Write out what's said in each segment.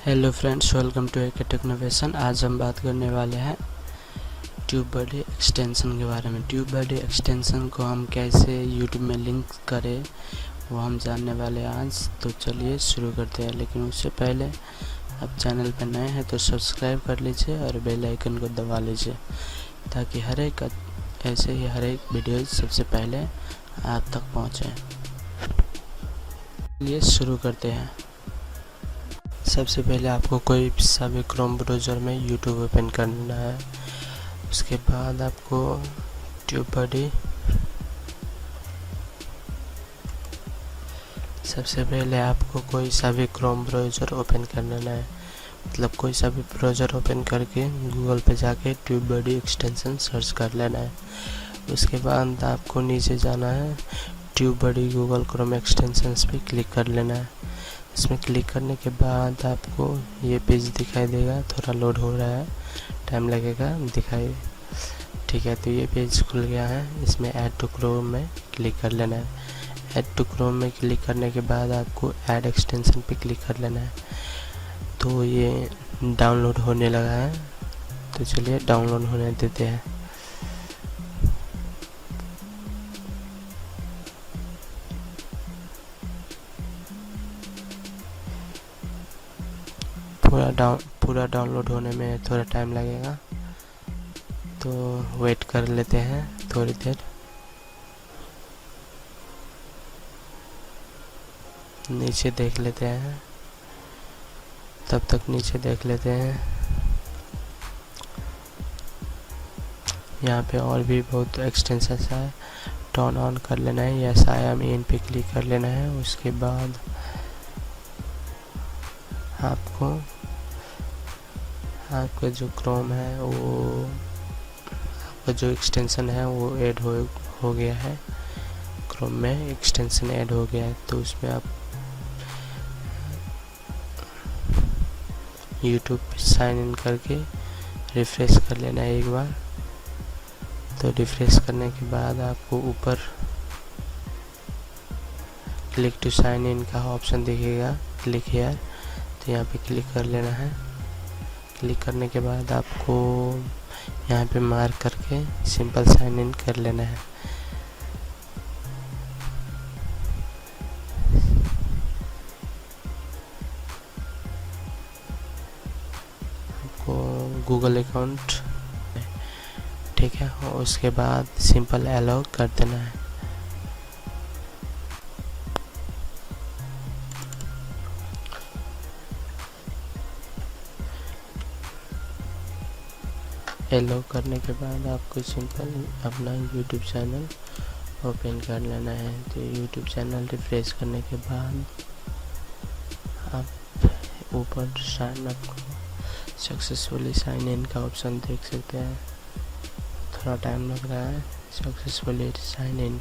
Hello friends, welcome to एक टेक्नोवेशन। आज हम बात करने वाले हैं ट्यूबबडी एक्सटेंशन के बारे में। ट्यूबबडी एक्सटेंशन को हम कैसे यूट्यूब में लिंक करें वो हम जानने वाले हैं आज। तो चलिए शुरू करते हैं, लेकिन उससे पहले आप चैनल पर नए हैं तो सब्सक्राइब कर लीजिए और बेल आइकन को दबा लीजिए ताकि ऐसे ही हर एक वीडियो सबसे पहले आप तक पहुँचे। चलिए शुरू करते हैं। सबसे पहले आपको कोई सा भी क्रोम ब्राउज़र में यूट्यूब ओपन करना है। उसके बाद आपको ट्यूबबडी, सबसे पहले आपको कोई सा भी क्रोम ब्राउज़र ओपन कर लेना है। मतलब कोई सा भी ब्राउज़र ओपन करके गूगल पे जाके ट्यूबबडी एक्सटेंशन सर्च कर लेना है। उसके बाद आपको नीचे जाना है, ट्यूबबडी गूगल क्रोम एक्सटेंशंस पे क्लिक कर लेना है। इसमें क्लिक करने के बाद आपको ये पेज दिखाई देगा। थोड़ा लोड हो रहा है, टाइम लगेगा दिखाई। ठीक है, तो ये पेज खुल गया है। इसमें ऐड टू क्रोम में क्लिक कर लेना है। ऐड टू क्रोम में क्लिक करने के बाद आपको ऐड एक्सटेंशन पे क्लिक कर लेना है। तो ये डाउनलोड होने लगा है, तो चलिए डाउनलोड होने देते हैं। पूरा डाउनलोड होने में थोड़ा टाइम लगेगा, तो वेट कर लेते हैं थोड़ी देर। नीचे देख लेते हैं, तब तक नीचे देख लेते हैं। यहाँ पे और भी बहुत एक्सटेंशन है, टर्न ऑन कर लेना है। या साया इन पे क्लिक कर लेना है। उसके बाद आपका जो क्रोम है वो, आपका जो एक्सटेंशन है वो ऐड हो गया है। क्रोम में एक्सटेंशन ऐड हो गया है, तो उसमें आप यूट्यूब पे साइन इन करके रिफ्रेश कर लेना है एक बार। तो रिफ्रेश करने के बाद आपको ऊपर क्लिक टू साइन इन का ऑप्शन दिखेगा, क्लिक हियर। तो यहाँ पे क्लिक कर लेना है। क्लिक करने के बाद आपको यहाँ पे मार्क करके सिंपल साइन इन कर लेना है। आपको गूगल अकाउंट, ठीक है, और उसके बाद सिंपल अलाउ कर देना है। अलाउ करने के बाद आपको सिंपल अपना यूट्यूब चैनल ओपन कर लेना है। तो यूट्यूब चैनल रिफ्रेश करने के बाद आप ऊपर sign up successfully sign in का ऑप्शन देख सकते हैं। थोड़ा टाइम लग रहा है, सक्सेसफुली साइन इन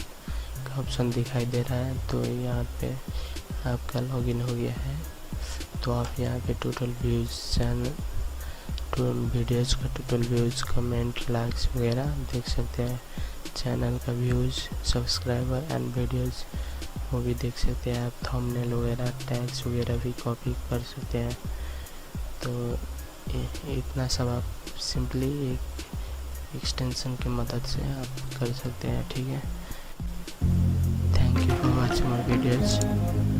का ऑप्शन दिखाई दे रहा है। तो यहाँ पे आपका लॉगिन हो गया है। तो आप यहाँ पे टोटल व्यूज़, चैनल वीडियोज़ का टोटल व्यूज़, कमेंट, लाइक्स वगैरह देख सकते हैं। चैनल का व्यूज़, सब्सक्राइबर एंड वीडियोज़ वो भी देख सकते हैं। आप थंबनेल वगैरह, टैग्स वगैरह भी कॉपी कर सकते हैं। तो इतना सब आप सिंपली एक एक्सटेंशन की मदद से आप कर सकते हैं। ठीक है, thank you for watching my videos.